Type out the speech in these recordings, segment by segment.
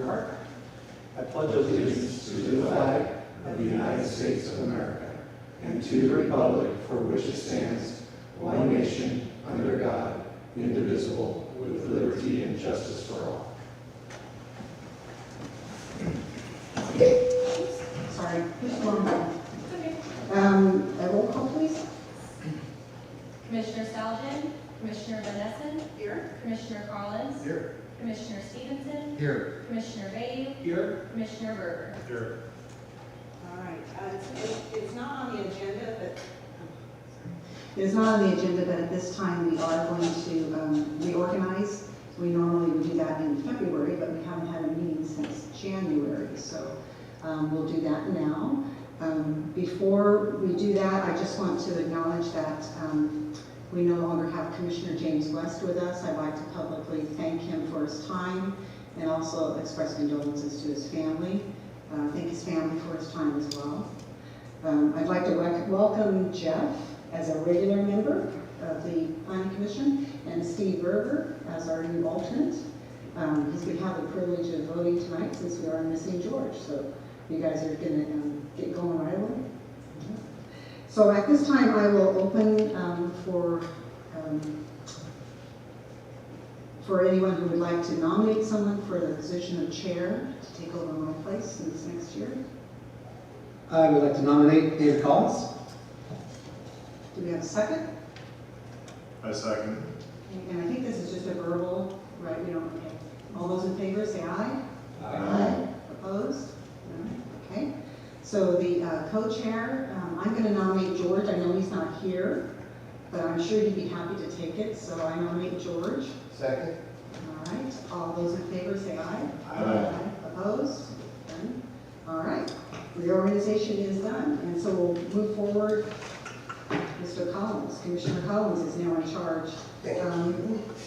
your heart. I pledge allegiance to the flag of the United States of America and to the republic for which it stands, one nation, under God, indivisible, with liberty and justice for all. Sorry, just one moment. A roll call, please. Commissioner Salgin, Commissioner Van Essen, Here. Commissioner Collins, Here. Commissioner Stevenson, Here. Commissioner Bayou, Here. Commissioner Berger. Here. All right. It's not on the agenda, but it's not on the agenda. But at this time, we are going to reorganize. We normally would do that in February, but we haven't had a meeting since January, so we'll do that now. Before we do that, I just want to acknowledge that we no longer have Commissioner James West with us. I'd like to publicly thank him for his time and also express condolences to his family. Thank his family for his time as well. I'd like to welcome Jeff as a regular member of the Planning Commission and Steve Berger as our new alternate. Because we have the privilege of voting tonight since we are missing George. So you guys are going to get going right away. So at this time, I will open for anyone who would like to nominate someone for the position of chair to take over my place in this next year. I would like to nominate David Collins. Do we have a second? I second. And I think this is just a verbal, right? We don't, okay. All those in favor say aye. Aye. Opposed? No? Okay. So the co-chair, I'm going to nominate George. I know he's not here, but I'm sure he'd be happy to take it. So I nominate George. Second. All right. All those in favor say aye. Aye. Opposed? None? All right. Reorganization is done. And so we'll move forward. Mr. Collins, Commissioner Collins is now in charge.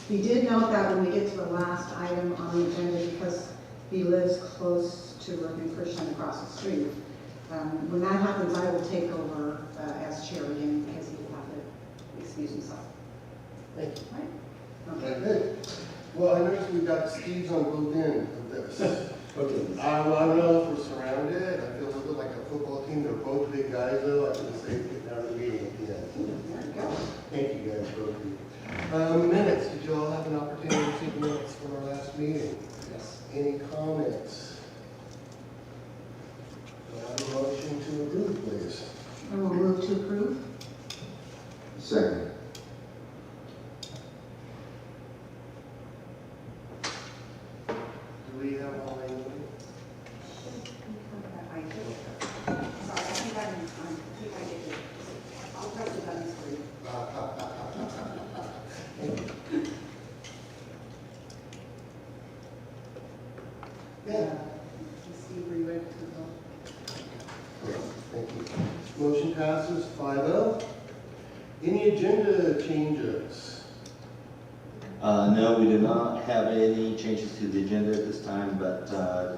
He did note that when we get to the last item on the agenda, because he lives close to Reuben Christian across the street. When that happens, I will take over as chair again because he will have to excuse himself. Thank you. Right? Okay, Okay. good. Well, I noticed we've got Steve's on both ends of this. Okay. I don't know if we're surrounded. I feel a little bit like a football team. They're both big guys, though. I can say get down to the meeting at the end. There you go. Thank you guys, both of you. Minutes. Did you all have an opportunity to see minutes from our last meeting? Yes. Any comments? Do I have a motion to approve, please? I will move to approve. Second. Do we have all I need? I did. Sorry, I think I did it. I'll press the buttons for you. Yeah. Steve, are you ready to go? Thank you. Motion passes 5-0. Any agenda changes? No, we do not have any changes to the agenda at this time, but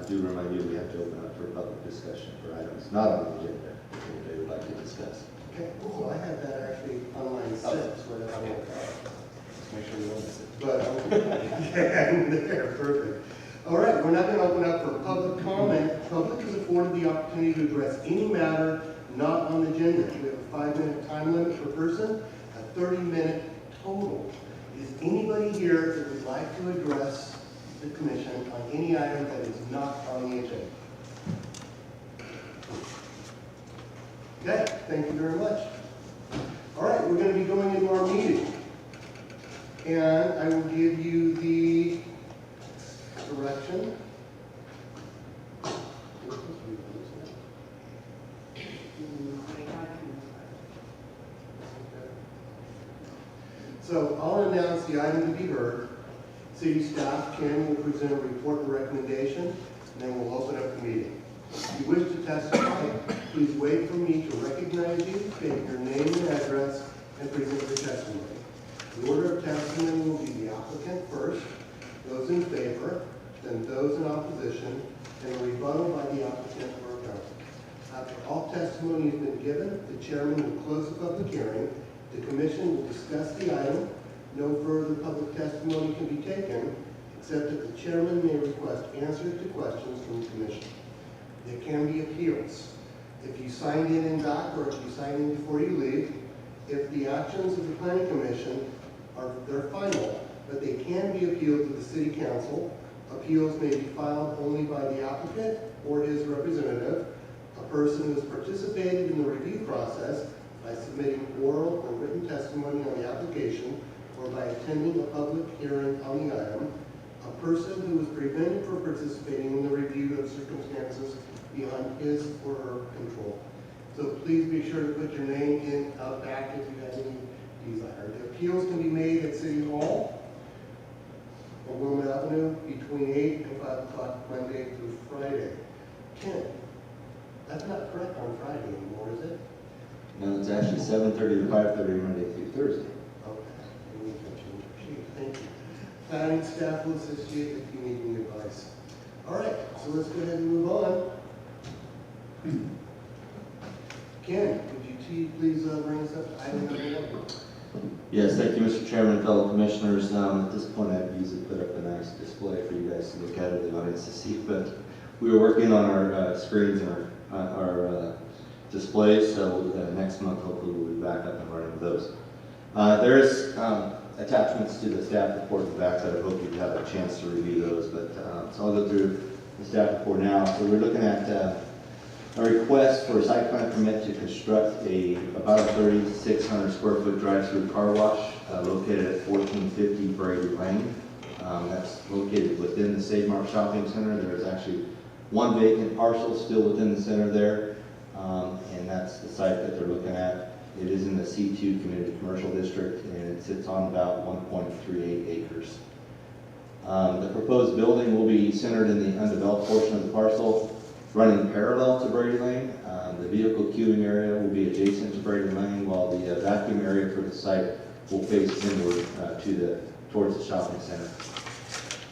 do remind you we have to open up for public discussion for items not on the agenda if anybody would like to discuss. Okay, so I had that actually on line 6 where I went. Make sure you notice it. But, yeah, there, perfect. All right, we're not going to open up for public comment. Public is afforded the opportunity to address any matter not on the agenda. We have a 5-minute time limit per person, a 30-minute total. Is anybody here that would like to address the commission on any item that is not on the agenda? Okay, thank you very much. All right, we're going to be going into our meeting. And I will give you the direction. So I'll announce the item to be heard. City staff, Ken, will present a report and recommendation, and then we'll open up the meeting. If you wish to testify, please wait for me to recognize you, state your name and address, and present your testimony. The order of testimony will be the applicant first, those in favor, then those in opposition, and a rebuttal by the applicant or counsel. After all testimony has been given, the chairman will close the public hearing. The commission will discuss the item. No further public testimony can be taken. except that the chairman may request answers to questions from the commission. There can be appeals. If you signed in doc, or if you signed in before you leave, if the actions of the planning commission they're final, but they can be appealed to the city council. Appeals may be filed only by the applicant or his representative, a person who has participated in the review process by submitting oral or written testimony on the application or by attending a public hearing on the item, a person who was prevented from participating in the review of circumstances beyond his or her control. So please be sure to put your name in out back if you have any desire. The appeals can be made at City Hall on Wilmot Avenue between 8 and 5 o'clock Monday through Friday. Ken, that's not correct on Friday anymore, is it? No, it's actually 7:30 to 5:30 Monday through Thursday. Okay, we need to change our sheet. Thank you. Planning staff will assist you if you need any advice. All right, so let's go ahead and move on. Ken, could you please bring us up to item number 1? Yes, thank you, Mr. Chairman, fellow commissioners. At this point, I'd usually put up a nice display for you guys to look at, or the audience to see, but we were working on our screens and our displays, so next month, hopefully, we'll be back up and running with those. There is attachments to the staff report in the back that I hope you have a chance to review those, but so I'll go through the staff report now. So we're looking at a request for a site plan permit to construct about a 3,600 square foot drive-through car wash located at 1450 Brady Lane. That's located within the Save Mart Shopping Center. There is actually one vacant parcel still within the center there, and that's the site that they're looking at. It is in the C2 Community Commercial District, and it sits on about 1.38 acres. The proposed building will be centered in the undeveloped portion of the parcel, running parallel to Brady Lane. The vehicle queuing area will be adjacent to Brady Lane, while the vacuum area for the site will face inward towards the shopping center.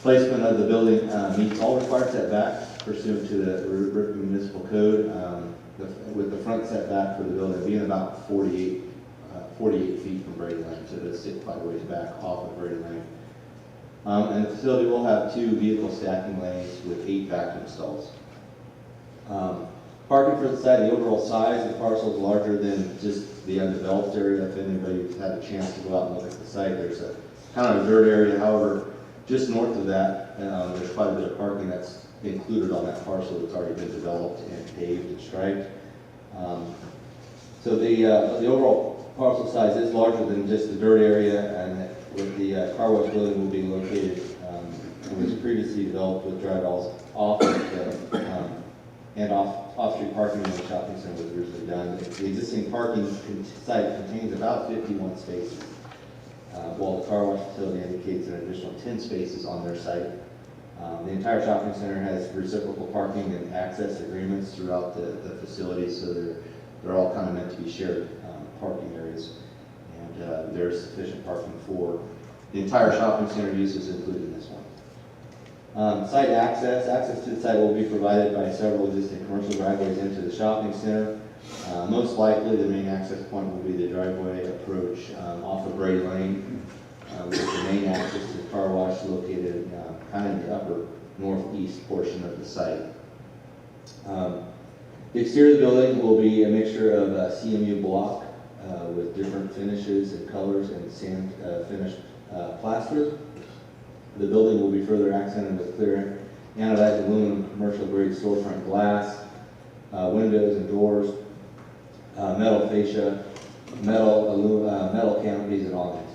Placement of the building meets all required setbacks pursuant to the Ripon Municipal Code, with the front setback for the building being about 48 feet from Brady Lane, so it'll sit quite a ways back off of Brady Lane. And the facility will have 2 vehicle stacking lanes with 8 vacuum stalls. Parking for the site, the overall size of the parcel is larger than just the undeveloped area. If anybody's had a chance to go out and look at the site, there's a kind of a dirt area. However, just north of that, there's quite a bit of parking that's included on that parcel that's already been developed and paved and striped. So the overall parcel size is larger than just the dirt area, and with the car wash building will be located, it was previously developed with drive-alls off of the and off-street parking in the shopping center was originally done. The existing parking site contains about 51 spaces, while the car wash facility indicates an additional 10 spaces on their site. The entire shopping center has reciprocal parking and access agreements throughout the facility, so they're all kind of meant to be shared parking areas, and there's sufficient parking for the entire shopping center uses, including this one. Site access to the site will be provided by several existing commercial driveways into the shopping center. Most likely, the main access point will be the driveway approach off of Brady Lane, with the main access to the car wash located kind of in the upper northeast portion of the site. The exterior of the building will be a mixture of CMU block with different finishes and colors and sand finished plaster. The building will be further accented with clear anodized aluminum commercial grade storefront glass, windows and doors, metal fascia, metal canopies and awnings.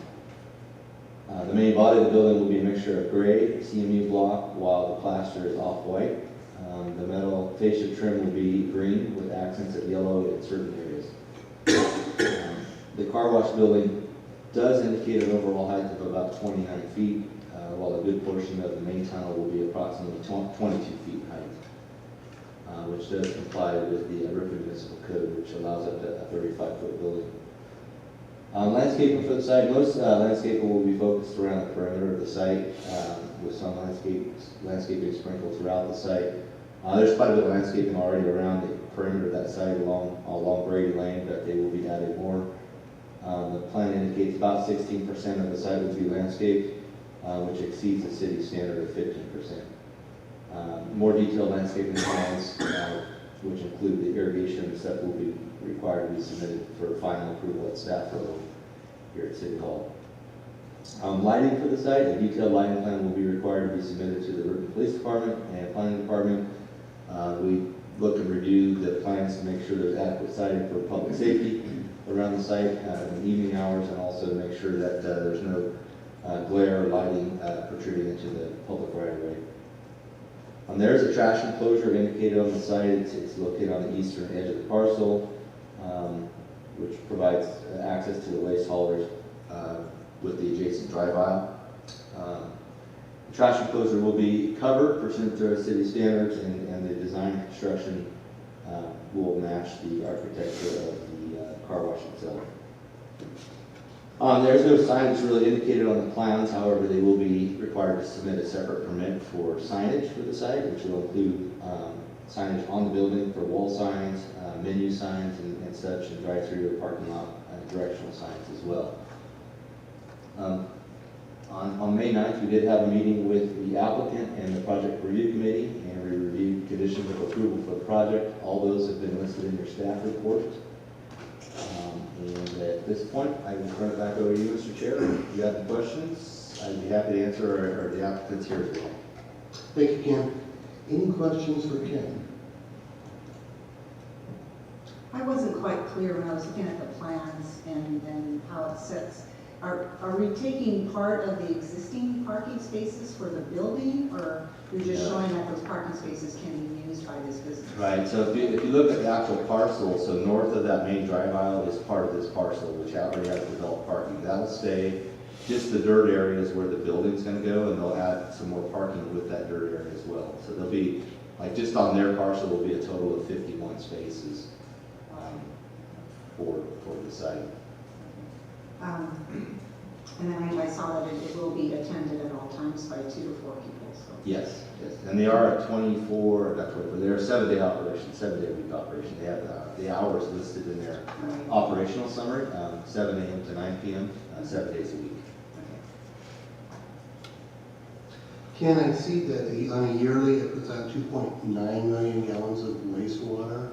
The main body of the building will be a mixture of gray CMU block, while the plaster is off-white. The metal fascia trim will be green with accents of yellow in certain areas. The car wash building does indicate an overall height of about 29 feet, while a good portion of the main tunnel will be approximately 22 feet height, which does comply with the Ripon Municipal Code, which allows up to a 35-foot building. Landscaping for the site, most landscaping will be focused around the perimeter of the site, with some landscaping sprinkled throughout the site. There's quite a bit of landscaping already around the perimeter of that site along Brady Lane, but they will be adding more. The plan indicates about 16% of the site will be landscaped. which exceeds the city standard of 15%. More detailed landscaping plans, which include the irrigation and stuff, will be required to be submitted for final approval at staff level here at City Hall. Lighting for the site, a detailed lighting plan will be required to be submitted to the Riverton Police Department and Planning Department. We look and review the plans to make sure there's adequate sighting for public safety around the site in evening hours, and also to make sure that there's no glare or lighting protruding into the public right of way. There's a trash enclosure indicated on the site. It's located on the eastern edge of the parcel, which provides access to the waste haulers with the adjacent drive aisle. The trash enclosure will be covered pursuant to our city standards, and the design and construction will match the architecture of the car wash itself. There's no signage really indicated on the plans. However, they will be required to submit a separate permit for signage for the site, which will include signage on the building for wall signs, menu signs and such, and drive-through or parking lot directional signs as well. On May 9th, we did have a meeting with the applicant and the project review committee, and we reviewed conditions of approval for the project. All those have been listed in your staff report. And at this point, I will turn it back over to you, Mr. Chair. If you have any questions, I'd be happy to answer, or the applicant's here as well. Thank you, Ken. Any questions for Ken? I wasn't quite clear when I was looking at the plans and how it sits. Are we taking part of the existing parking spaces for the building, or you're just showing that those parking spaces can be used by this business? Right, so if you look at the actual parcel, so north of that main drive aisle is part of this parcel, which already has developed parking. That'll stay. Just the dirt area is where the building's gonna go, and they'll add some more parking with that dirt area as well. So there'll be, like, just on their parcel, will be a total of 51 spaces for the site. And then I saw that it will be attended at all times by 2 to 4 people, so. Yes, yes, and they are a 24, not 24, they're a 7-day operation, 7-day-a-week operation. They have the hours listed in their Right. operational summary, 7 a.m. to 9 p.m., 7 days a week. Ken, I see that on a yearly, it puts out 2.9 million gallons of wastewater.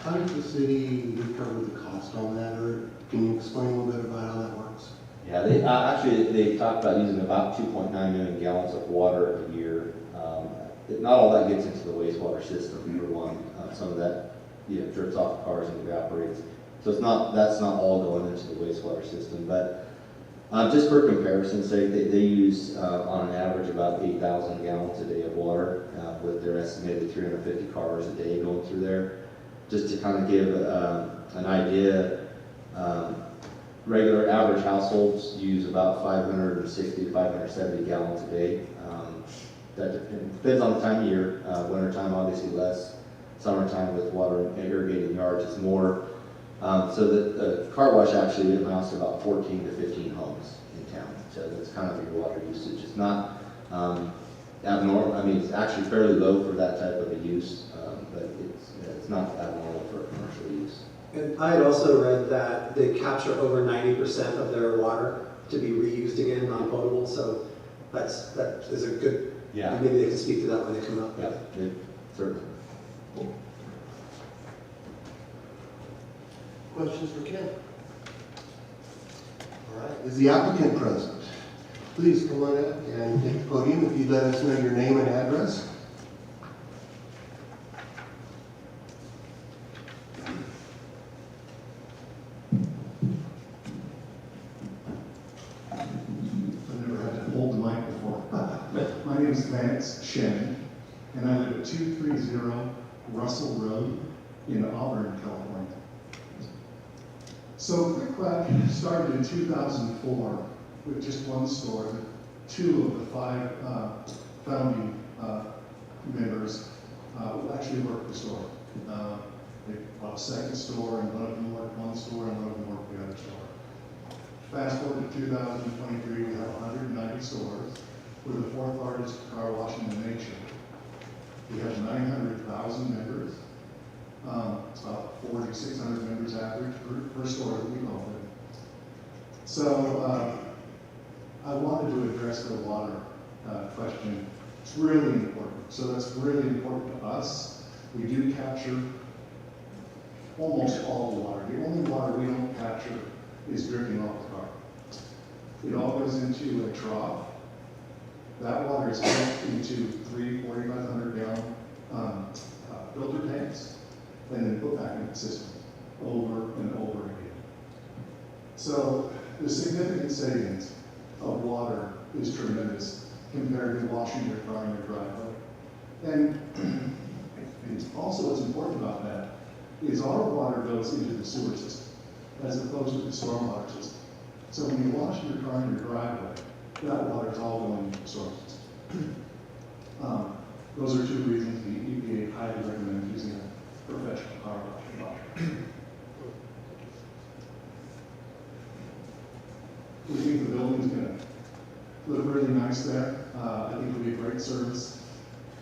How does the city recover the cost on that, or can you explain a little bit about how that works? Yeah, they talked about using about 2.9 million gallons of water a year. Not all that gets into the wastewater system, for one. Some of that, drips off the cars and evaporates. So that's not all going into the wastewater system. But just for comparison's sake, they use on an average about 8,000 gallons a day of water with their estimated 350 cars a day going through there. Just to kind of give an idea, regular average households use about 560 to 570 gallons a day. That depends on the time of year. Wintertime, obviously less. Summertime with water and irrigating yards is more. So the car wash actually amounts to about 14 to 15 homes in town. So that's kind of your water usage. It's not abnormal. I mean, it's actually fairly low for that type of a use, but it's not abnormal for commercial use. And I had also read that they capture over 90% of their water to be reused again, non-potable, so that is a good, Yeah. maybe they can speak to that when they come up. Yeah, certainly. Questions for Ken? All right, is the applicant present? Please come on up and take the podium if you'd let us know your name and address. I've never had to hold the mic before. My name is Vance Shannon, and I live at 230 Russell Road in Auburn, California. So Quick Quack started in 2004 with just one store. 2 of the 5 founding members actually worked the store. They bought a second store, and one of them worked one store, and one of them worked the other store. Fast forward to 2023, we have 190 stores. We're the 4th largest car wash in the nation. We have 900,000 members. It's about 4,600 members average per store that we open. So I wanted to address the water question. It's really important. So that's really important to us. We do capture almost all the water. The only water we don't capture is dripping off the car. It all goes into a trough. That water is pumped into 4,500 gallon filter tanks and then put back in the system over and over again. So the significant savings of water is tremendous compared to washing your car in your driveway. And also what's important about that is our water goes into the sewer system as opposed to the stormwater system. So when you wash your car in your driveway, that water is all going into the sewer system. Those are two reasons the EPA highly recommends using a professional car wash. We think the building's going to look really nice there. I think it'll be a great service.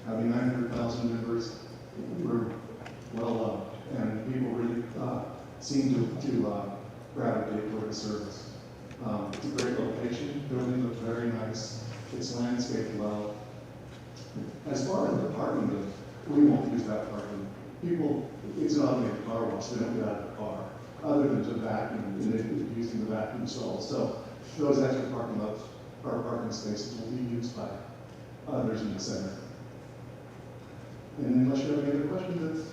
Having 900,000 members, we're well loved, and people really seem to gravitate toward the service. It's a great location. The building looks very nice. It's landscaped well. As far as the parking goes, we won't use that parking. People, it's an automated car wash. They don't get out of the car, other than to vacuum, and they're using the vacuum stalls. So those extra parking lots, or parking spaces, will be used by others in the center. And unless you have any other questions, that's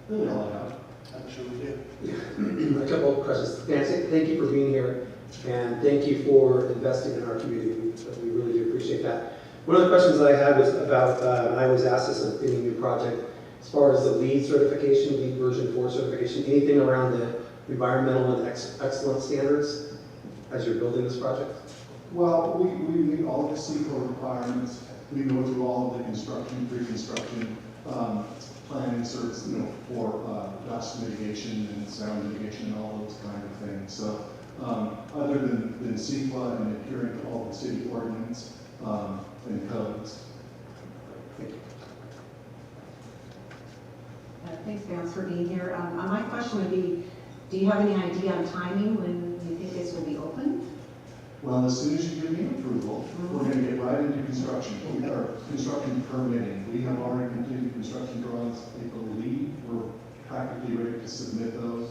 really all I have. I'm sure we do. A couple of questions. Nancy, thank you for being here, and thank you for investing in our community. We really do appreciate that. One of the questions that I had was about, I was asked this in any new project, as far as the LEED certification, LEED version 4 certification, anything around the environmental and excellence standards as you're building this project? Well, we meet all the CEQA requirements. We go through all of the construction, pre-construction planning service, for dust mitigation and sound mitigation and all those kind of things. So other than CEQA and adhering to all the city ordinance and codes. Thank you. Thanks, Vance, for being here. My question would be, do you have any idea on timing when you think this will be open? Well, as soon as you give me approval, we're going to get right into construction. We are construction permitting. We have already completed construction drawings. I believe we're practically ready to submit those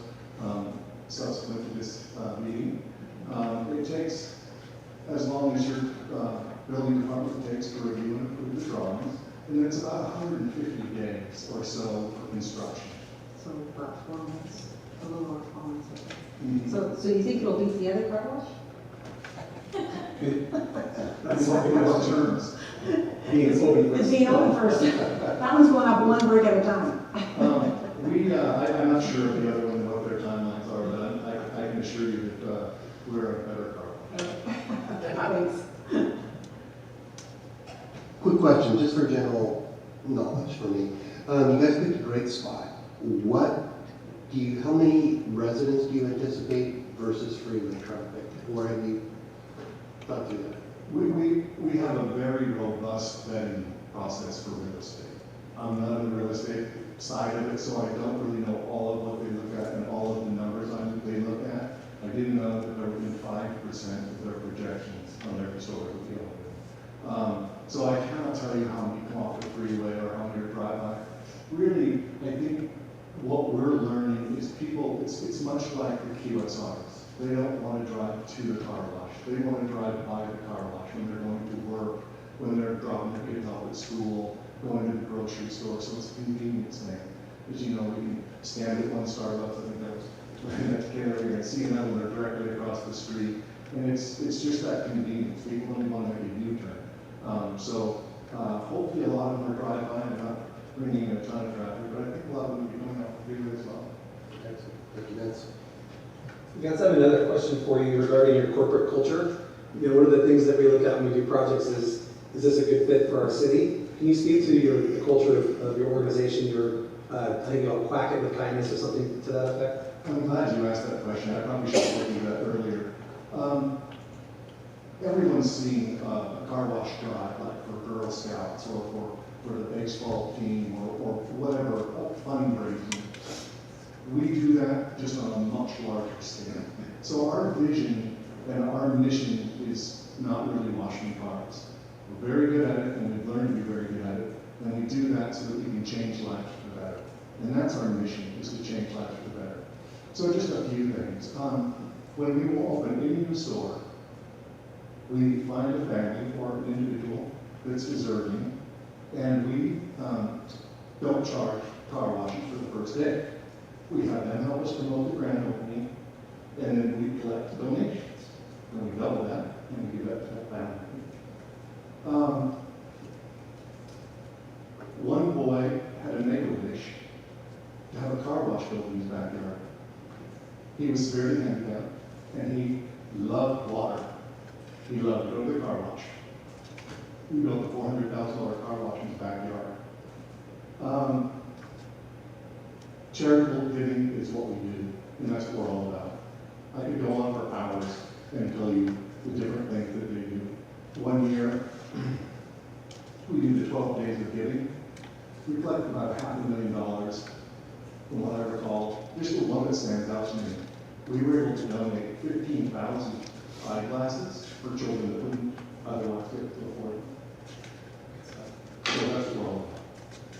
subsequent to this meeting. It takes as long as your building department takes to review and approve the drawings, and it's about 150 days or so for construction. So about 4 months, a little over 4 months. Mm-hmm. So you think it'll beat the other car wash? That's what terms. Being open It's being open first. That one's going up one brick at a time. I'm not sure of the other one, what their timelines are, but I can assure you that we're a better car. Thanks. Quick question, just for general knowledge for me. You guys picked a great spot. How many residents do you anticipate versus freeway traffic? Or have you thought through that? We have a very robust vetting process for real estate. I'm not on the real estate side of it, so I don't really know all of what they look at and all of the numbers they look at. I didn't know that there were even 5% of their projections on their historical deal. So I cannot tell you how many come off the freeway or how many drive by. Really, I think what we're learning is people, it's much like the QSRs. They don't want to drive to the car wash. They want to drive by the car wash when they're going to work, when they're dropping their kids off at school, going to the grocery store. So it's a convenience thing. As you know, we can stand at one Starbucks, I think that was next carrier, and see another one directly across the street. And it's just that convenience. People only want to make a U-turn. So hopefully a lot of them are drive by and not bringing in a ton of traffic, but I think a lot of them will be going out for freeway as well. Excellent. Thank you, Vince. Guys, I have another question for you regarding your corporate culture. One of the things that we look at when we do projects is this a good fit for our city? Can you speak to the culture of your organization, I think you'll quack it with kindness or something to that effect? I'm glad you asked that question. I probably should have looked at that earlier. Everyone's seen a car wash drive, like for Girl Scouts or for the baseball team or whatever, fundraising. We do that just on a much larger scale. So our vision and our mission is not really washing cars. We're very good at it, and we've learned to be very good at it, and we do that so that we can change lives for the better. And that's our mission, is to change lives for the better. So just a few things. When we will open any new store, we find a family or an individual that's deserving, and we don't charge car washing for the first day. We have them help us promote the grand opening, and then we collect donations. And we double that, and we give that to that family. One boy had a neighbor wish to have a car wash built in his backyard. He was severely handicapped, and he loved water. He loved to go to the car wash. He built a $400,000 car wash in his backyard. Charitable giving is what we do, and that's what we're all about. I could go on for hours and tell you the different things that they do. One year, we do the 12 days of giving. We collected about $500,000 from what I recall. Just the one that stands out to me. We were able to donate 15,000 eyeglasses for children that wouldn't otherwise get to afford them. So that's what we're all about.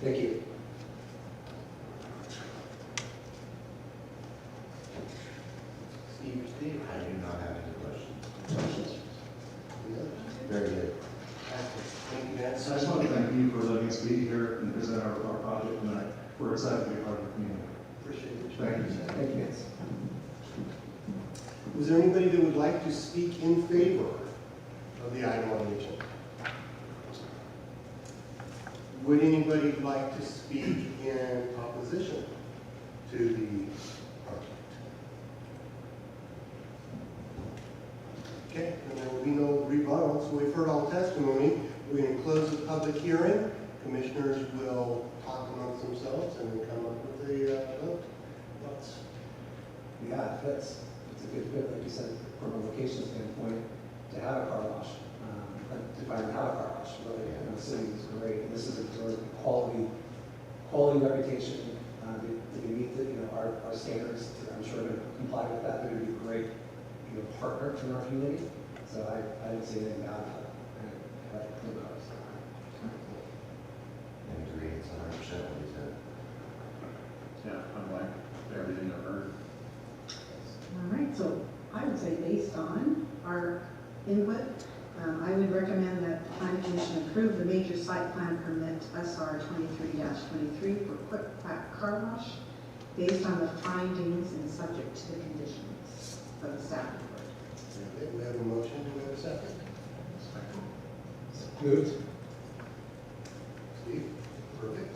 Thank you. Steve? I do not have any questions. Very good. Thank you, Vance. So I just want to thank you for letting us be here and present our project tonight. We're excited to be part of the community. Appreciate it. Thank you. Thank you, Vance. Was there anybody that would like to speak in favor of the item on the agenda? Would anybody like to speak in opposition to the project? Okay, and there will be no rebuttal, so we've heard all testimony. We're going to close the public hearing. Commissioners will talk amongst themselves and then come up with a vote. Thoughts? Yeah, it's a good fit, like you said, from a location standpoint, to have a car wash, to finally have a car wash, really, in the city is great. And this is a sort of quality reputation, to meet the, our standards. I'm sure they're going to comply with that. They're going to be a great, partner in our community. So I didn't see anything bad about it. I agree, it's 100% what he said. Yeah, I'm like everything I've heard. All right, so I would say based on our input, I would recommend that the Planning Commission approve the major site plan permit SR 23-23 for Quick Pack Car Wash based on the findings and subject to the conditions of the staff report. Okay, we have a motion. Do we have a second? Moved. Steve? Perfect.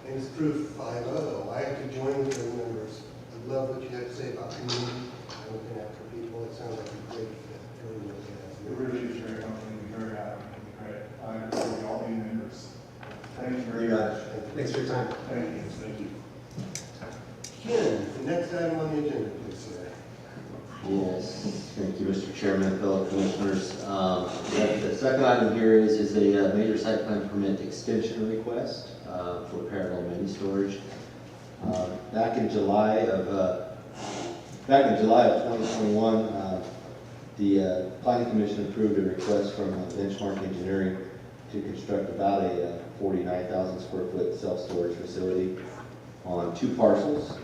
And it's approved 5-0. I have to join with the members. I love what you have to say about community and looking after people. It sounds like a great fit. Everyone It has. really is very humbling and very happy. Great. I appreciate all being members. Thank you very You got much. it. Thanks for your time. Thank you. Thank you. Ken, the next item on the agenda, please, sir. Yes, thank you, Mr. Chairman, fellow commissioners. The second item here is a major site plan permit extension request for parallel mini storage. Back in July of 2021, the Planning Commission approved a request from Benchmark Engineering to construct about a 49,000 square foot self-storage facility on 2 parcels,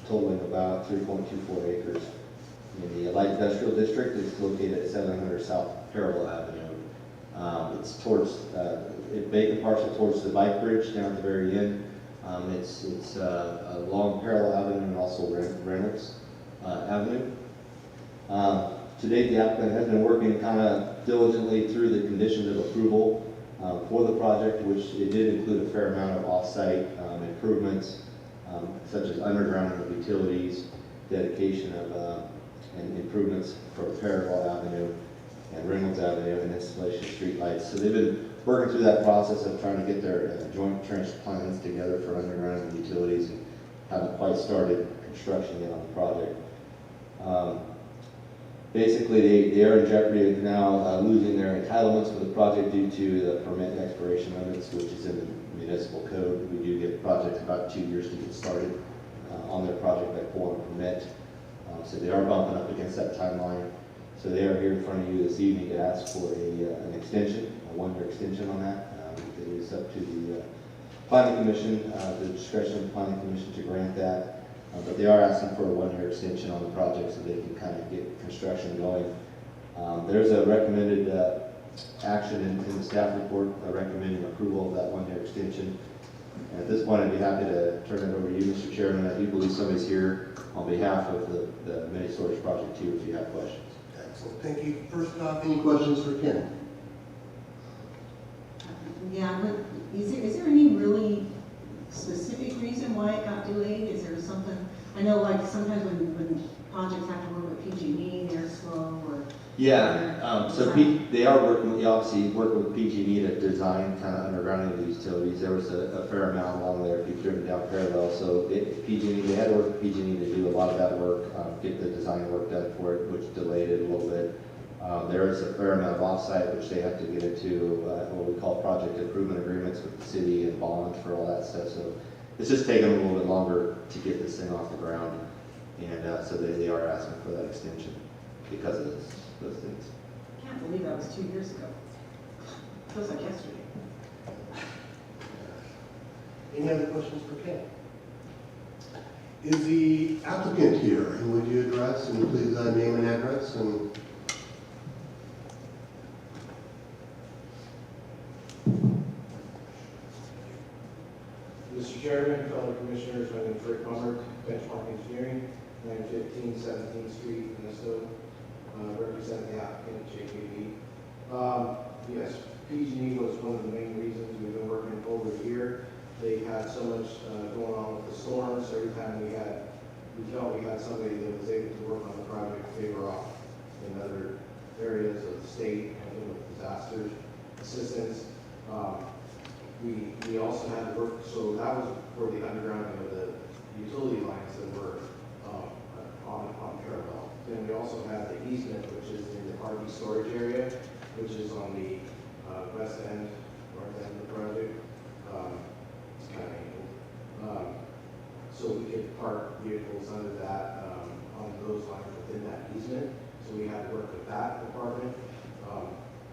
totaling about 3.24 acres. In the light industrial district, it's located at 700 South Parallel Avenue. It's towards a vacant parcel towards the bike bridge down at the very end. It's along Parallel Avenue and also Reynolds Avenue. To date, the applicant has been working kind of diligently through the conditions of approval for the project, which it did include a fair amount of off-site improvements, such as undergrounding of utilities, dedication of and improvements for Parallel Avenue and Reynolds Avenue, and installation of street lights. So they've been working through that process of trying to get their joint trench plans together for undergrounding and utilities, and haven't quite started construction yet on the project. Basically, they are in jeopardy of now losing their entitlements for the project due to the permit expiration limits, which is in the municipal code. We do give projects about 2 years to get started on their project by pulling a permit. So they are bumping up against that timeline. So they are here in front of you this evening to ask for an extension, a 1-year extension on that. It is up to the planning commission, the discretion of the planning commission to grant that. But they are asking for a 1-year extension on the project so they can kind of get construction going. There's a recommended action in the staff report recommending approval of that 1-year extension. And at this point, I'd be happy to turn it over to you, Mr. Chairman. I do believe somebody's here on behalf of the mini storage project too, if you have questions. Excellent, thank you. First off, any questions for Ken? Yeah, but is there any really specific reason why it got delayed? Is there something, I know like sometimes when projects have to work with PG&E, they're slow or. Yeah, they are working, obviously working with PG&E to design kind of undergrounding of the utilities. There was a fair amount along there if you've driven down parallel. So PG&E, they had to work with PG&E to do a lot of that work, get the design work done for it, which delayed it a little bit. There is a fair amount of offsite which they have to get into what we call project improvement agreements with the city and bonds for all that stuff. So it's just taking a little bit longer to get this thing off the ground. And so they are asking for that extension because of those things. I can't believe that was 2 years ago. Feels like yesterday. Any other questions for Ken? Is the applicant here, and would you address and please name and address and Mr. Chairman, fellow commissioners, my name is Rick Mummer, Benchmark Engineering, 915 17th Street, Minnesota. Represent the applicant, JKB. Yes, PG&E was one of the main reasons we've been working over a year. They had so much going on with the storms. Every time we felt we had somebody that was able to work on the project, they were off in other areas of the state and with disaster assistance. We also had to work, so that was for the undergrounding of the utility lines that were on parallel. Then we also have the easement, which is in the RV storage area, which is on the west end, north end of the project. It's kind of angled. So we could park vehicles under that, on those lines within that easement. So we had to work with that department.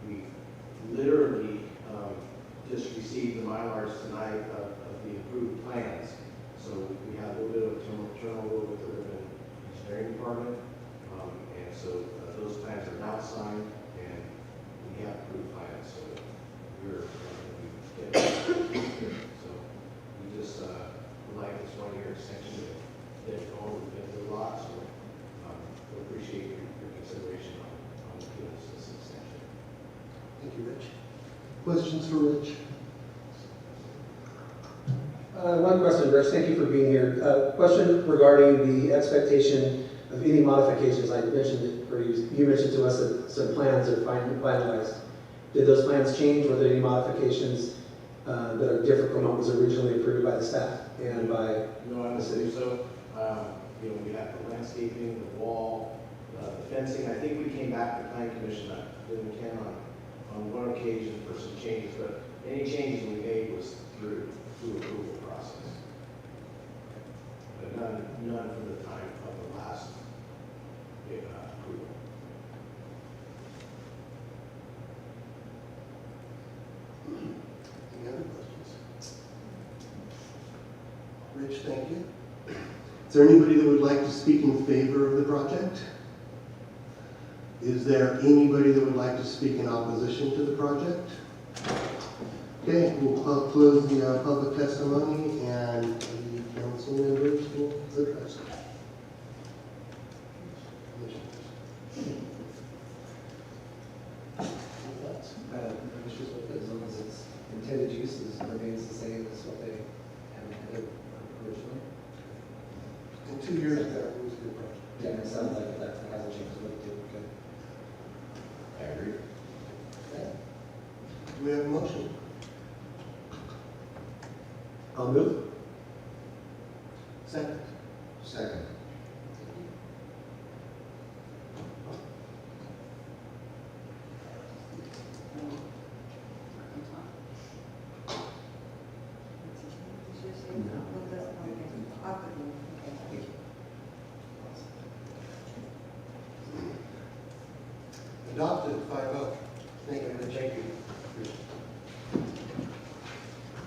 We literally just received the Mylars tonight of the approved plans. So we had a little bit of turnover with the urban engineering department. And so those plans are now signed and we have approved plans. So we're getting so we just would like this 1-year extension to get it going. We've been through a lot, so we appreciate your consideration on this extension. thank you, Rich. Questions for Rich? One question, Rich, thank you for being here. Question regarding the expectation of any modifications. I mentioned it, or you mentioned to us that some plans are finalized. Did those plans change? Were there any modifications that are different from what was originally approved by the staff and by No, I don't believe so. We have the landscaping, the wall, the fencing. I think we came back to the planning commission, didn't we, Ken, on one occasion for some changes, but any changes we made was through approval process. But none from the time of the last approval. Any other questions? Rich, thank you. Is there anybody that would like to speak in favor of the project? Is there anybody that would like to speak in opposition to the project? Okay, we'll close the public testimony and the council members will address it. It's just with it, as long as its intended use remains the same as what they had intended originally. In 2 years, that was a good project. Yeah, it sounds like that hasn't changed a little bit. Okay. I agree. Okay. Do we have a motion? I'll move. Second. Second. Adopted, 5-0. Thank you. Thank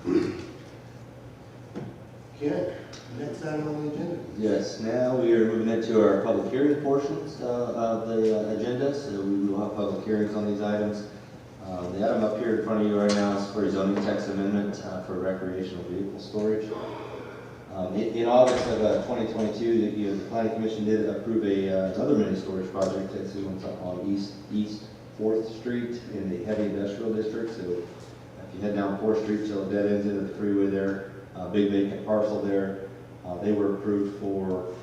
you. Ken, next item on the agenda. Yes, now we are moving into our public hearing portions of the agenda, so we will have public hearings on these items. The item up here in front of you right now is for a zoning text amendment for recreational vehicle storage. In August of 2022, the Planning Commission did approve another mini storage project that's on East 4th Street in the heavy industrial district. So if you head down 4th Street till it dead ends into the freeway there, big vacant parcel there. They were approved for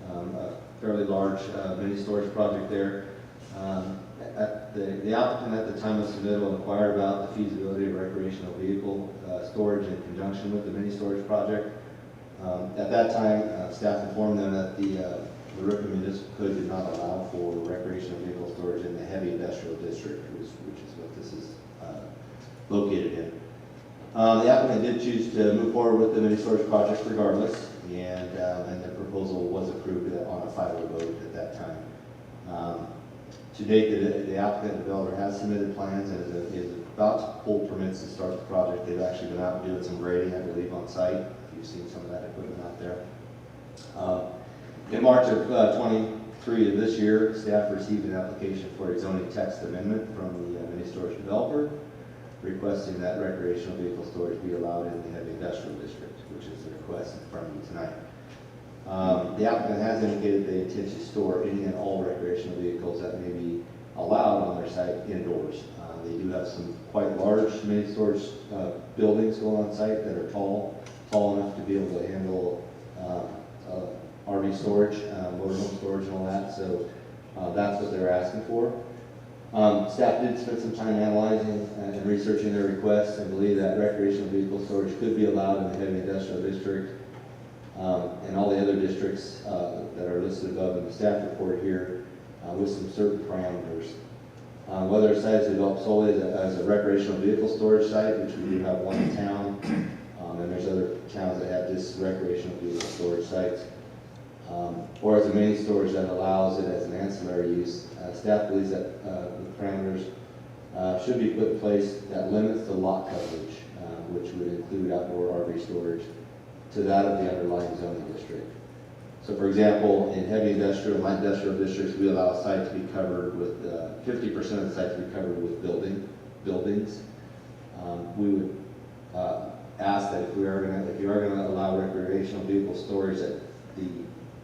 a fairly large mini storage project there. The applicant at the time of submittal inquired about the feasibility of recreational vehicle storage in conjunction with the mini storage project. At that time, staff informed them that the Ripon Municipal Code did not allow for recreational vehicle storage in the heavy industrial district, which is what this is located in. The applicant did choose to move forward with the mini storage project regardless, and the proposal was approved on a 5-0 vote at that time. To date, the applicant developer has submitted plans and is about to pull permits to start the project. They've actually been out doing some grading, I believe, on site. If you've seen some of that equipment out there. In March of 23 of this year, staff received an application for a zoning text amendment from the mini storage developer, requesting that recreational vehicle storage be allowed in the heavy industrial district, which is the request in front of you tonight. The applicant has indicated they intend to store any and all recreational vehicles that may be allowed on their site indoors. They do have some quite large mini storage buildings going on site that are tall enough to be able to handle RV storage, motorhome storage and all that, so that's what they're asking for. Staff did spend some time analyzing and researching their requests and believe that recreational vehicle storage could be allowed in the heavy industrial district and all the other districts that are listed above in the staff report here with some certain parameters. Whether a site is developed solely as a recreational vehicle storage site, which we do have one in town, and there's other towns that have just recreational vehicle storage sites, or as a mini storage that allows it as an ancillary use. Staff believes that the parameters should be put in place that limits the lot coverage, which would include outdoor RV storage, to that of the underlying zoning district. So for example, in heavy industrial and light industrial districts, we allow a site to be covered with 50% of the site to be covered with buildings. We would ask that if you are going to allow recreational vehicle storage, that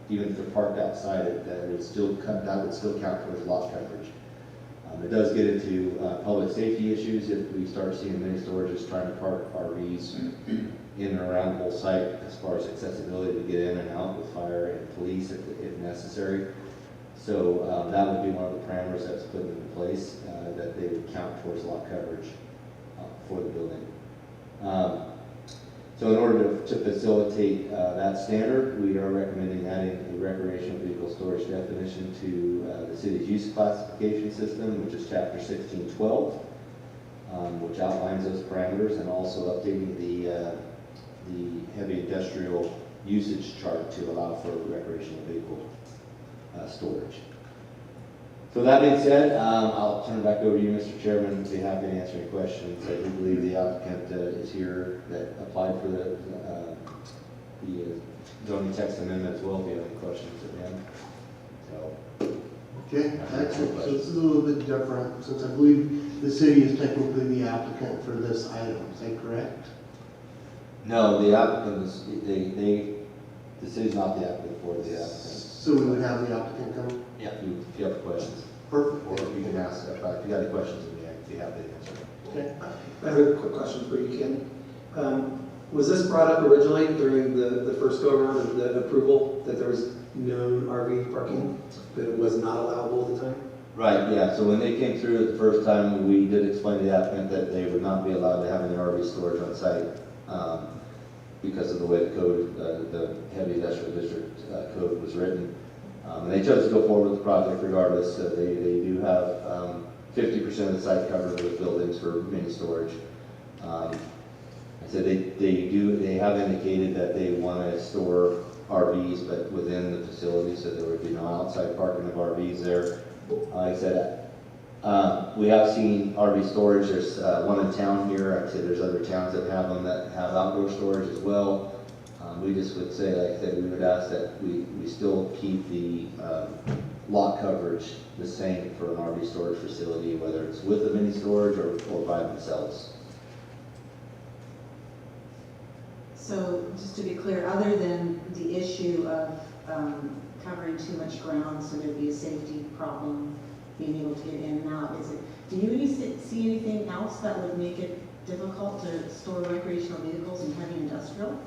even if they're parked outside, that would still count towards lot coverage. It does get into public safety issues if we start seeing many storages trying to park RVs in and around the whole site, as far as accessibility to get in and out with fire and police if necessary. So that would be one of the parameters that's put into place, that they would count towards lot coverage for the building. So in order to facilitate that standard, we are recommending adding a recreational vehicle storage definition to the city's use classification system, which is Chapter 1612, which outlines those parameters, and also updating the heavy industrial usage chart to allow for recreational vehicle storage. So that being said, I'll turn it back over to you, Mr. Chairman, to be happy to answer any questions. I do believe the applicant is here that applied for the zoning text amendment as well, if you have any questions at the end. So, Okay, excellent. So this is a little bit different, since I believe the city is technically the applicant for this item. Is that correct? no, the applicant is, the city's not the applicant for the applicant. So we would have the applicant come? Yeah. If you have questions, Perfect. or you can ask, if you got any questions, I'd be happy to answer. Okay. I have a quick question for you, Ken. Was this brought up originally during the first go-around of the approval, that there was known RV parking, that it was not allowable at the time? Right, yeah, so when they came through it the first time, we did explain to the applicant that they would not be allowed to have any RV storage on site because of the way the code, the heavy industrial district code was written. And they chose to go forward with the project regardless. They do have 50% of the site covered with buildings for mini storage. I said they have indicated that they want to store RVs, but within the facility, so there would be no outside parking of RVs there. Like I said, We have seen RV storage. There's one in town here. I'd say there's other towns that have them that have outdoor storage as well. We just would say, like I said, we would ask that we still keep the lot coverage the same for an RV storage facility, whether it's with a mini storage or by themselves. So just to be clear, other than the issue of covering too much ground, so there'd be a safety problem, being able to get in and out, do you see anything else that would make it difficult to store recreational vehicles in heavy industrial?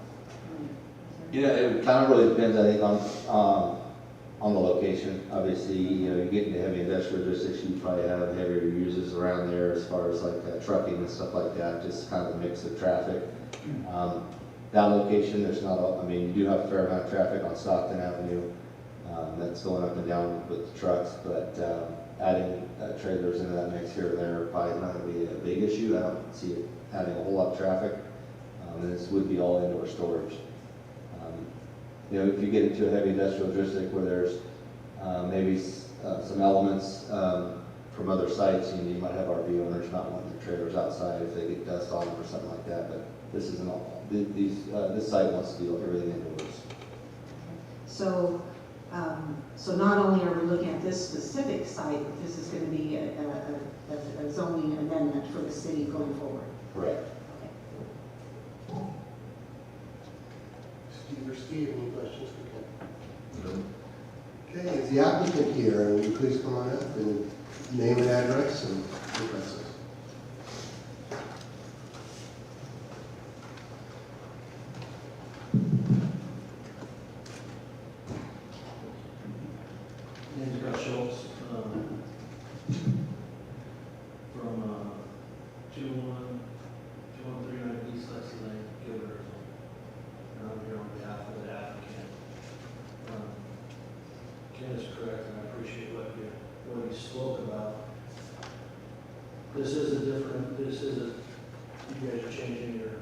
It kind of really depends, I think, on the location. Obviously, you get into heavy industrial districts, you probably have heavier users around there as far as like trucking and stuff like that, just kind of a mix of traffic. That location, there's not, you do have a fair amount of traffic on Stockton Avenue. That's going up and down with the trucks, but adding trailers into that mix here and there probably not going to be a big issue. I don't see it adding a whole lot of traffic. And this would be all indoor storage. If you get into a heavy industrial district where there's maybe some elements from other sites, you might have RV owners not wanting their trailers outside if they get dust on them or something like that. But this isn't all. This site wants to do everything indoors. So, so not only are we looking at this specific site, but this is going to be a zoning amendment for the city going forward. Correct. Steve or Steve, any questions for Ken? Okay, is the applicant here, and will you please come on up and name and address and address us? Name's Gus Schultz, from 21339 East Lexi Lane, Gilbert, Arizona. And I'm here on behalf of the applicant. Ken is correct, and I appreciate what he spoke about. You guys are changing your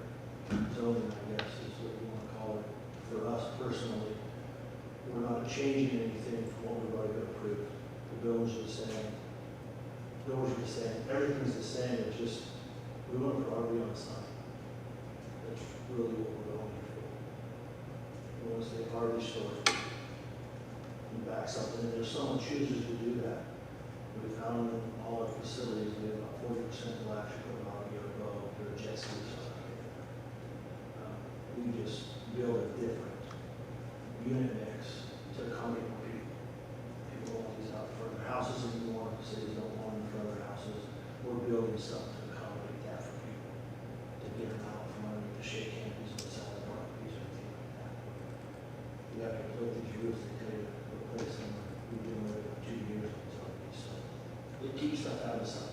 zoning, I guess, is what you want to call it. For us personally, we're not changing anything from what we've already been approved. The buildings are the same, everything's the same, it's just, we want to put RV on the sign. That's really what we're going for. We want to say RV store. And back something, and if someone chooses to do that, we found in all our facilities, we have about 40% will actually put an RV or a boat or a jet ski or something. We just build a different unit mix to accommodate more people. People want these out for their houses anymore, cities don't want them for their houses. We're building something to accommodate that for people, to get them out from underneath the shade canopies and sell their properties or anything like that. You got to build these roofs, they tell you to replace them, we've been doing it for 2 years on these RVs, so it keeps stuff out of the sun.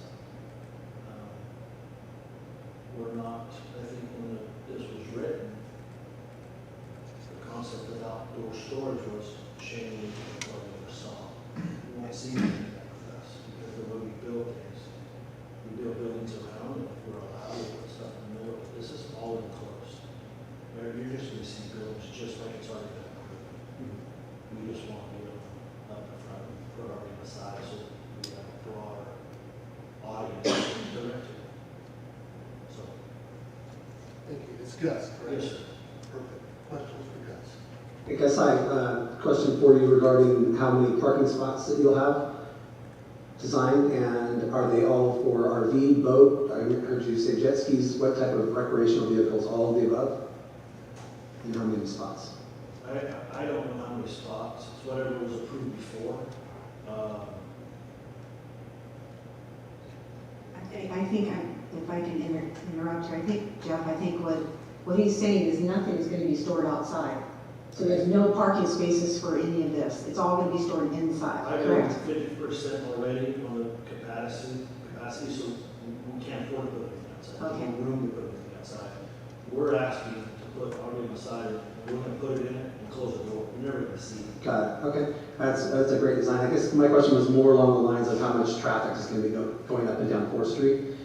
We're not, I think when this was written, the concept of outdoor storage was changing what we ever saw. We won't see anything like this because the way we build things, we build buildings around it. If we're allowed to put stuff in the middle, this is all enclosed. You're just going to see buildings just like it's already been approved. We just want to be up in front, put our on the side so we have a broader audience to direct to. So, Thank you. It's Gus, correct? yes, sir. Perfect. Questions for Gus? I guess I have a question for you regarding how many parking spots that you'll have designed, and are they all for RV, boat? I heard you say jet skis. What type of recreational vehicles? All of the above? And how many spots? I don't know how many spots. It's whatever was approved before. I think, if I can interrupt you, I think, Jeff, what he's saying is nothing is going to be stored outside. So there's no parking spaces for any of this. It's all going to be stored inside, I correct? got 50% already on the capacity, so we can't afford to put anything outside. There's Okay. no room to put anything outside. We're asking to put RV on the side, and we're going to put it in it and close the door. You're never going to see it. Got it. Okay. That's a great design. I guess my question was more along the lines of how much traffic is going to be going up and down 4th Street.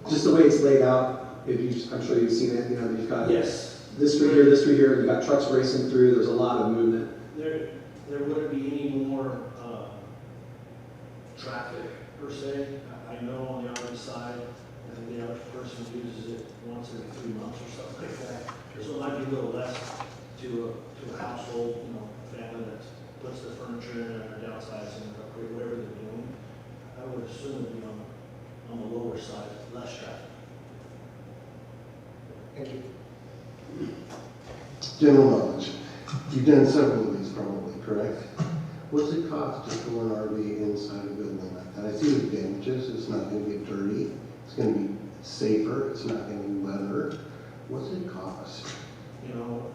Just the way it's laid out, I'm sure you've seen it, you've got Yes. this street here, you've got trucks racing through, there's a lot of movement. There wouldn't be any more traffic per se. I know on the RV side, I think the average person uses it once every 3 months or something like that. So it might be a little less to a household, you know, family that puts the furniture in or downsizing or upgrade, whatever they're doing. I would assume it'd be on the lower side, less traffic. Thank you. General knowledge. You've done several of these probably, correct? What's it cost to store an RV inside a building like that? I see the advantages. It's not going to get dirty. It's going to be safer. It's not going to be weather. What's it cost? You know,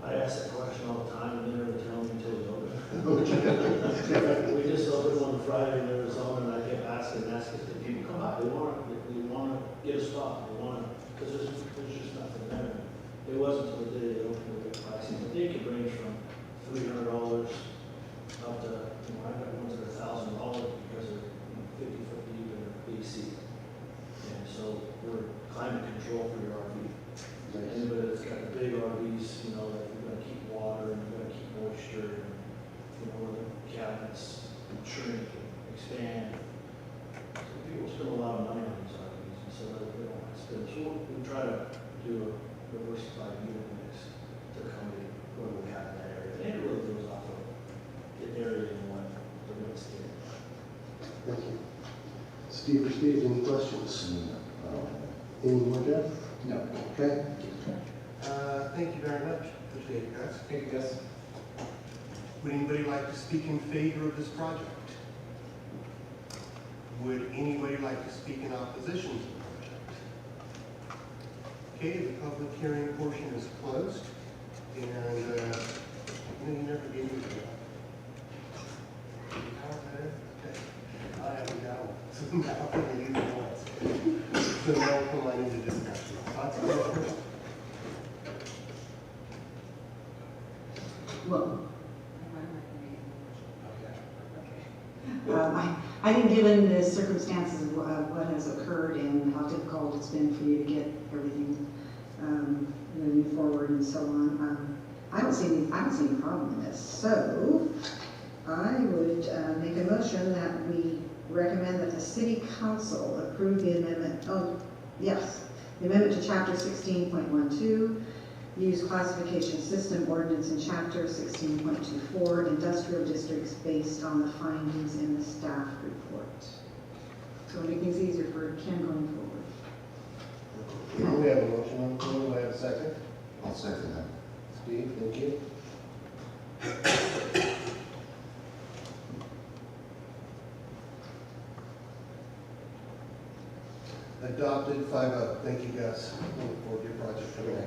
I ask that question all the time and they never tell me until it's open. We just opened one Friday in Arizona and I kept asking if people come by, they want to get a spot, they want to, because there's just nothing there. It wasn't until the day they opened the pricing, but they could range from $300 up to, you know, I got ones that are $1,000 because they're 50-foot deep and they're AC. And so we're climate control for your RV. Anybody that's got the big RVs, you know, that you're gonna keep water and you're gonna keep moisture and, you know, where the cabinets shrink and expand. So people spend a lot of money on these RVs and so they don't want to spend. So we try to do a diversified unit mix to accommodate what we have in that area. And it really goes off of the area and what the mix is. Thank you. Steve or Steve, any questions? Any more, Jeff? No. Okay. Thank you very much. Appreciate it, guys. Thank you, guys. Would anybody like to speak in favor of this project? Would anybody like to speak in opposition to the project? Okay, the public hearing portion is closed. And, you never gave me the okay. I have a gavel. So now I can use it once. So now we'll come on into discussion. Thoughts on that? Well, I think given the circumstances of what has occurred and how difficult it's been for you to get everything moving forward and so on, I don't see any problem in this. So I would make a motion that we recommend that the City Council approve the amendment. Oh, yes, the amendment to Chapter 16.12. Use classification system ordinance in chapter 16.24 industrial districts based on the findings in the staff report. So it'll make things easier for Ken going forward. We have a motion on the floor. Do I have a second? I'll second that. Steve, thank you. Adopted 5-0. Thank you, guys. Look forward to your project coming out.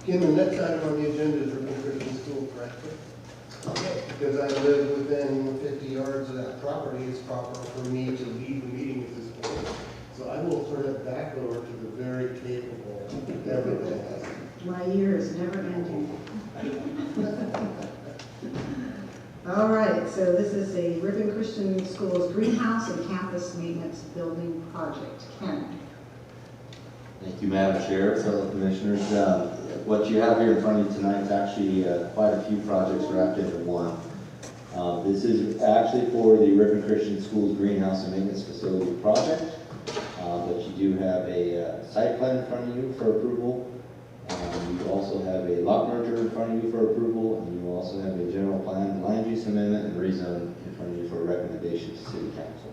Again, the next item on the agenda is Ribbon Christian School, correct? Okay. Because I live within 50 yards of that property, it's proper for me to lead the meeting at this point. So I will turn it back over to the very capable everybody else. My year is never ending. All right, so this is a Ribbon Christian Schools greenhouse and campus maintenance building project. Ken. Thank you, Madam Chair, fellow commissioners. What you have here in front of you tonight is actually quite a few projects wrapped into one. This is actually for the Ribbon Christian Schools Greenhouse and Maintenance Facility project, but you do have a site plan in front of you for approval. You also have a lot merger in front of you for approval, and you also have a general plan, land use amendment, and rezone in front of you for recommendation to City Council.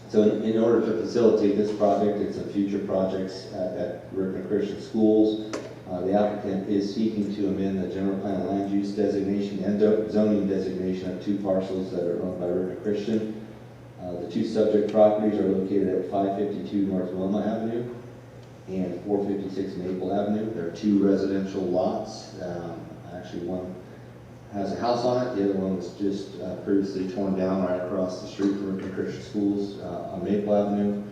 So in order to facilitate this project and some future projects at Ribbon Christian Schools, the applicant is seeking to amend the general plan land use designation and zoning designation of 2 parcels that are owned by Ribbon Christian. The 2 subject properties are located at 552 North Wilma Avenue and 456 Maple Avenue. There are 2 residential lots. Actually, one has a house on it. The other one was just previously torn down right across the street from Ribbon Christian Schools on Maple Avenue.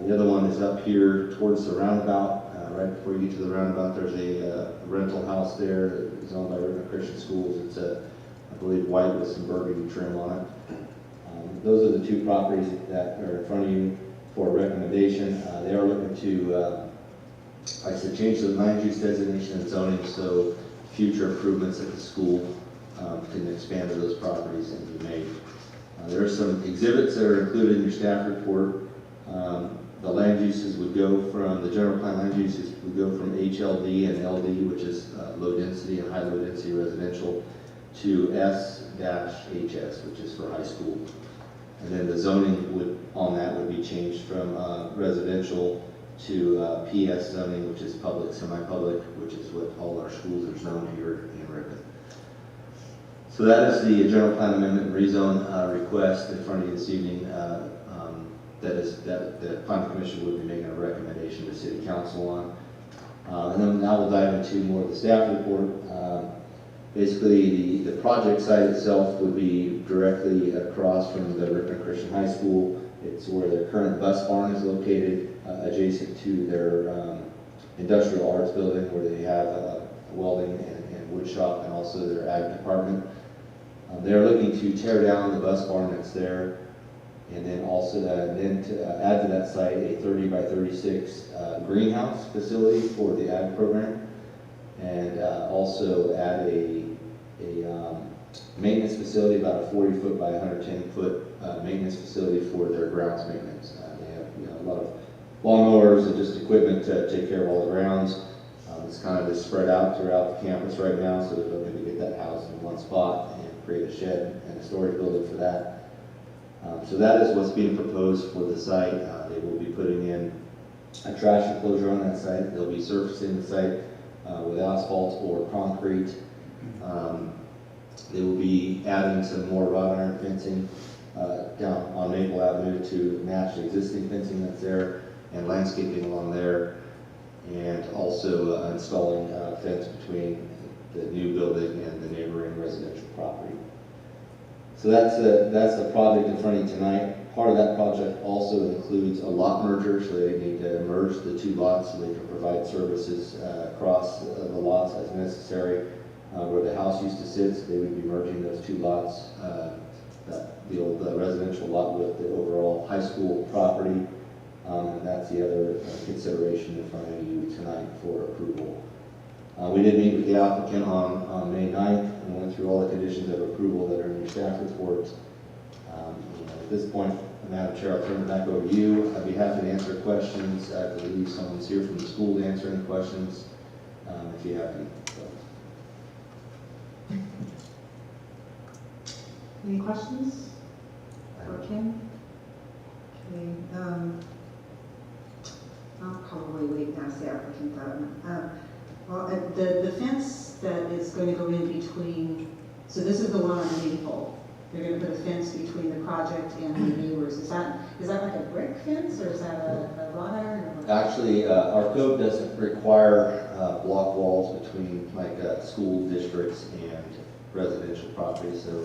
The other one is up here towards the roundabout. Right before you get to the roundabout, there's a rental house there that is owned by Ribbon Christian Schools. It's I believe, white with some burgundy trim on it. Those are the 2 properties that are in front of you for recommendation. They are looking to, like I said, change the land use designation and zoning so future improvements at the school can expand to those properties and be made. There are some exhibits that are included in your staff report. The land uses would go from, the general plan land uses would go from HLD and LD, which is low density and high low density residential, to S-HS, which is for high school. And then the zoning would, on that would be changed from residential to PS zoning, which is public, semi-public, which is what all our schools are zoned here in Ripon. So that is the general plan amendment and rezone request in front of you this evening. That the planning commission would be making a recommendation to city council on. And then now we'll dive into more of the staff report. Basically, the project site itself would be directly across from the Ripon Christian High School. It's where their current bus barn is located, adjacent to their industrial arts building, where they have a welding and wood shop, and also their ag department. They're looking to tear down the bus barn that's there, and then also to add to that site a 30 by 36 greenhouse facility for the ag program, and also add a maintenance facility, about a 40-foot by 110-foot maintenance facility for their grounds maintenance. They have a lot of lawnmowers and just equipment to take care of all the grounds. It's kind of just spread out throughout the campus right now, so they're looking to get that housed in one spot and create a shed and a storage building for that. So that is what's being proposed for the site. They will be putting in a trash enclosure on that site. They'll be surfacing the site with asphalt or concrete. They will be adding some more wrought iron fencing down on Maple Avenue to match the existing fencing that's there, and landscaping along there, and also installing a fence between the new building and the neighboring residential property. So that's the project in front of you tonight. Part of that project also includes a lot merger, so they need to merge the two lots so they can provide services across the lots as necessary. Where the house used to sit, so they would be merging those two lots, the old residential lot with the overall high school property. And that's the other consideration in front of you tonight for approval. We did meet with the applicant on May 9th and went through all the conditions of approval that are in your staff report. At this point, Madam Chair, I'll turn it back over to you. I'd be happy to answer questions. I believe someone's here from the school to answer any questions, if you have any. Any questions for Kim? Okay, I'll probably wait and ask the applicant that. Well, the fence that is going to go in between, so this is the one on Maple. They're going to put a fence between the project and the neighbors. Is that like a brick fence, or is that a wrought iron? Actually, our code doesn't require block walls between like school districts and residential property, so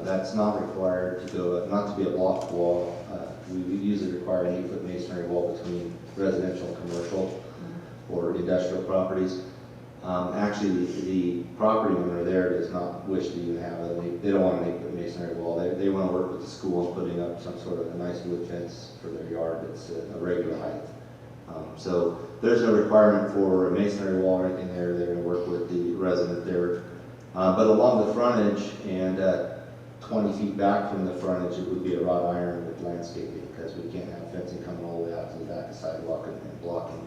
that's not required to go, not to be a block wall. We usually require an 8-foot masonry wall between residential and commercial or industrial properties. Actually, the property owner there does not wish to even have it. They don't want an 8-foot masonry wall. They want to work with the school on putting up some sort of a nice wood fence for their yard that's a regular height. So there's no requirement for a masonry wall or anything there. They're going to work with the resident there. But along the frontage and 20 feet back from the frontage, it would be a wrought iron with landscaping, because we can't have fencing coming all the way out to the back of the sidewalk and blocking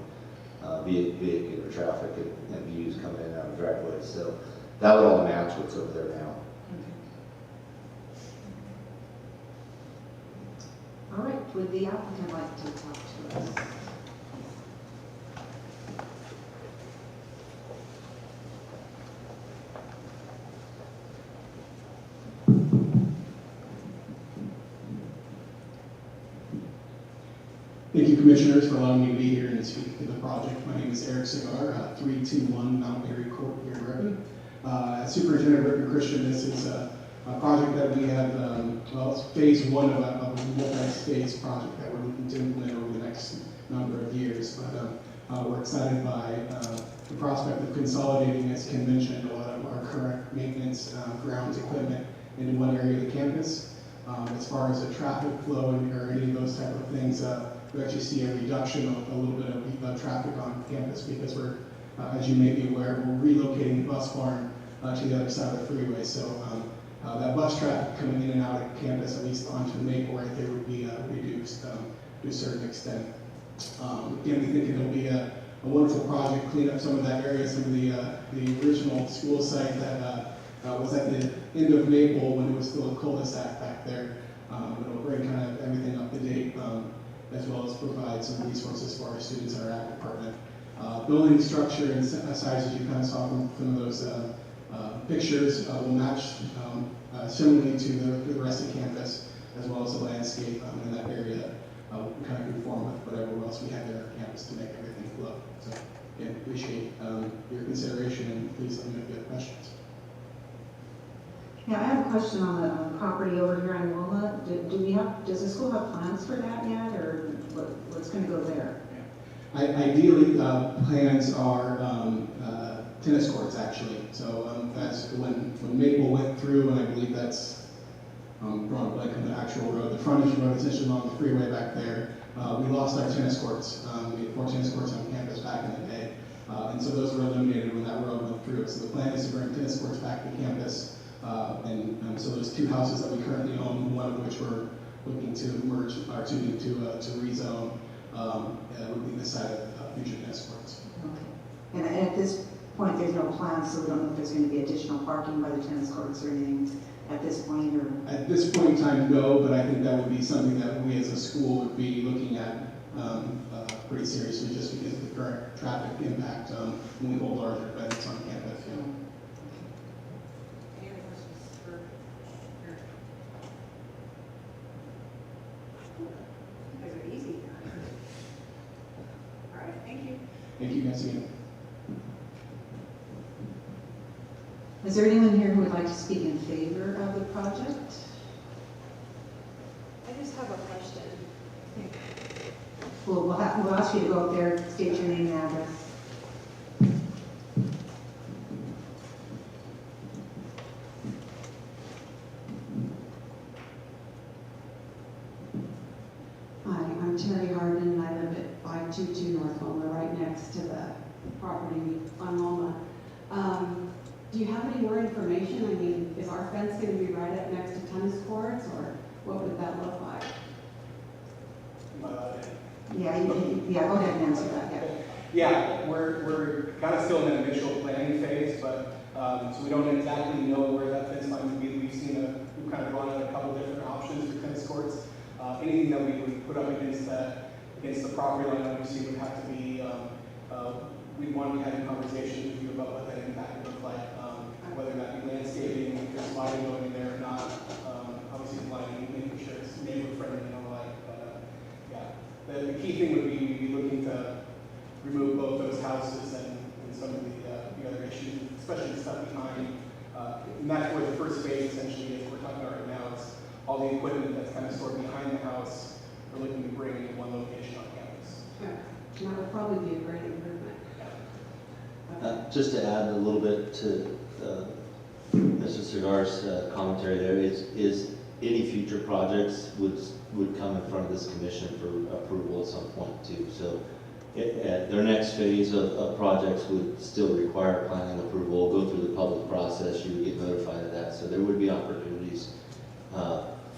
vehicular traffic and views coming in and out of driveways. So that would all match what's over there now. All right, would the applicant like to talk to us? Thank you, Commissioners, for allowing me to be here and speak to the project. My name is Eric Cigar, 321 Mount Airy Court here in Ripon. As Superintendent of Ripon Christian, this is a project that we have, well, it's phase one of a multi-phase project that we're looking to implement over the next number of years. But we're excited by the prospect of consolidating, as Ken mentioned, a lot of our current maintenance grounds equipment into one area of the campus. As far as the traffic flow or any of those type of things, we actually see a reduction of a little bit of traffic on campus, because we're, as you may be aware, we're relocating the bus barn to the other side of the freeway. So that bus traffic coming in and out of campus, at least onto Maple right there, would be reduced to a certain extent. Again, we think it'll be a wonderful project, clean up some of that area, some of the original school site that was at the end of Maple when it was still a cul-de-sac back there. It'll bring kind of everything up to date, as well as provide some resources for our students in our ag department. Building structure and size, as you kind of saw from some of those pictures, will match similarly to the rest of campus, as well as the landscape in that area. Will kind of conform with whatever else we have there on campus to make everything flow. So, again, appreciate your consideration, and please let me know if you have questions. Yeah, I have a question on the property over here in Wilma. Does the school have plans for that yet, or what's going to go there? Ideally, plans are tennis courts, actually. So as when Maple went through, and I believe that's drawing a blank on the actual road, the frontage road essentially along the freeway back there, we lost our tennis courts. We had 4 tennis courts on campus back in the day. And so those were eliminated when that road went through. So the plan is to bring tennis courts back to campus. So those 2 houses that we currently own, one of which we're looking to merge, or to rezone, would be the site of future tennis courts. Okay. And at this point, there's no plans, so we don't know if there's going to be additional parking by the tennis courts or anything at this point, or? At this point in time, no, but I think that would be something that we as a school would be looking at pretty seriously, just because of the current traffic impact when we hold larger events on campus. You know. Any other questions for Eric? You guys are easy. All right, thank you. Thank you guys again. Is there anyone here who would like to speak in favor of the project? I just have a question. We'll ask you to go up there, state your name and address. Hi, I'm Terry Harden, and I live at 522 North Loma, right next to the property on Loma. Do you have any more information? I mean, is our fence going to be right up next to tennis courts, or what would that look like? Yeah, go ahead and answer that, yeah. Yeah, we're kind of still in the initial planning phase, but so we don't exactly know where that fence line would be. We've kind of gone at a couple different options for tennis courts. Anything that we would put up against the property line, obviously, would have to be, we'd want to be having conversations with you about what that impact would look like, whether that be landscaping, if there's lighting going in there or not. Obviously, lighting, making sure it's neighbor friendly and all that. But yeah, the key thing would be we'd be looking to remove both those houses and some of the other issues, especially the stuff behind. And that's where the first phase essentially is. We're talking about right now. It's all the equipment that's kind of stored behind the house. We're looking to bring into one location on campus. Okay. That would probably be a great improvement. Just to add a little bit to Mr. Cigar's commentary there, is any future projects would come in front of this commission for approval at some point too. So their next phase of projects would still require planning approval, go through the public process, you would get notified of that. So there would be opportunities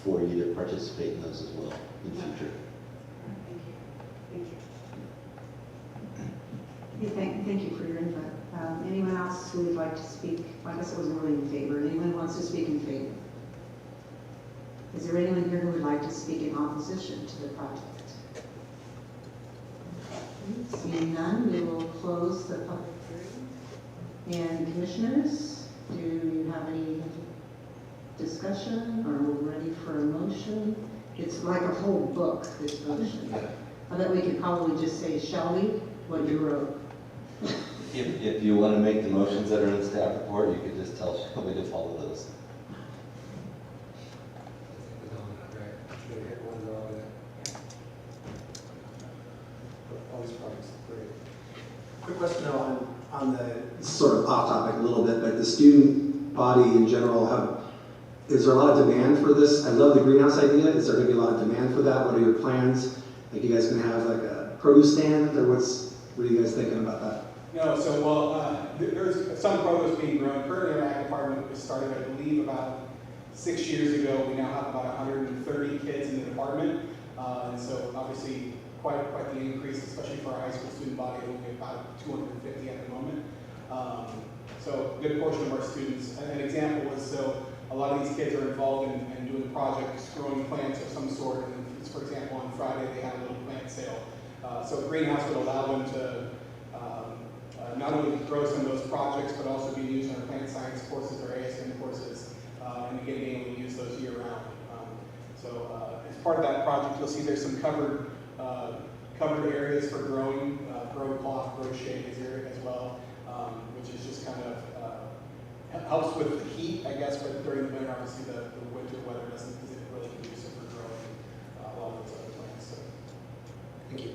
for you to participate in those as well in the future. Thank you for your input. Anyone else who would like to speak? I guess it wasn't really in favor. Anyone who wants to speak in favor? Is there anyone here who would like to speak in opposition to the project? Seeing none, we will close the public hearing. And commissioners, do you have any discussion? Are we ready for a motion? It's like a whole book, this motion. I bet we could probably just say, shall we? What you wrote. If you want to make the motions that are in the staff report, you could just tell Shelby to follow those. Quick question though on the, sort of off topic a little bit, but the student body in general, is there a lot of demand for this? I love the greenhouse idea. Is there going to be a lot of demand for that? What are your plans? Like you guys going to have like a produce stand, or what are you guys thinking about that? No, so there's some produce being grown. Currently, our ag department was started, I believe, about 6 years ago, we now have about 130 kids in the department. And so obviously quite the increase, especially for our high school student body, only about 250 at the moment. So a good portion of our students, an example was, so a lot of these kids are involved in doing projects, growing plants of some sort. And for example, on Friday, they had a little plant sale. So Greenhouse would allow them to not only grow some of those projects, but also be used in our plant science courses or ASM courses, and again, being able to use those year round. As part of that project, you'll see there's some covered areas for growing, grow cloth, grow shade as well, which is just kind of helps with the heat, I guess, but during the winter, obviously the winter weather isn't really conducive for growing a lot of those other plants. So, Thank you.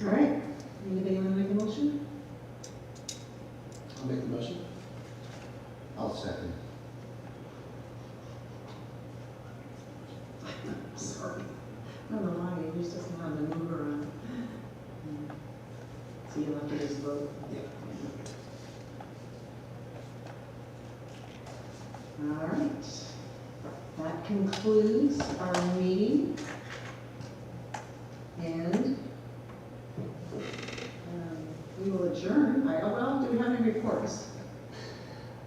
All right, anybody want to make a motion? I'll make the motion. I'll second. Sorry. I don't know why, you just doesn't have to move around. So you'll have to just vote? Yeah. All right. That concludes our meeting. And we will adjourn. Well, do we have any reports?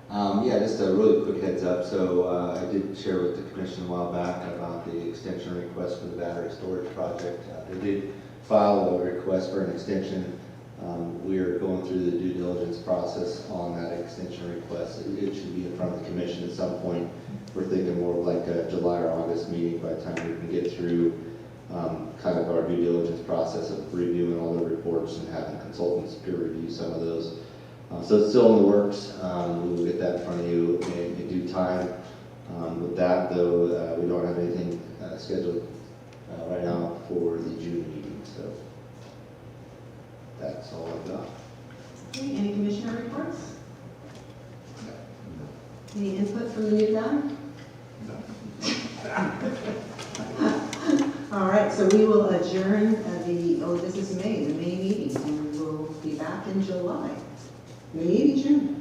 Yeah, just a really quick heads up. So I did share with the commission a while back about the extension request for the battery storage project. They did file a request for an extension. We are going through the due diligence process on that extension request. It should be in front of the commission at some point. We're thinking more of like a July or August meeting by the time we can get through kind of our due diligence process of reviewing all the reports and having consultants peer review some of those. So it's still in the works. We will get that in front of you in due time. With that, though, we don't have anything scheduled right now for the June meeting. So that's all I've got. Okay, any commissioner reports? Any input from the new guy? All right, so we will adjourn this is May, the May meeting, and we'll be back in July. Maybe June.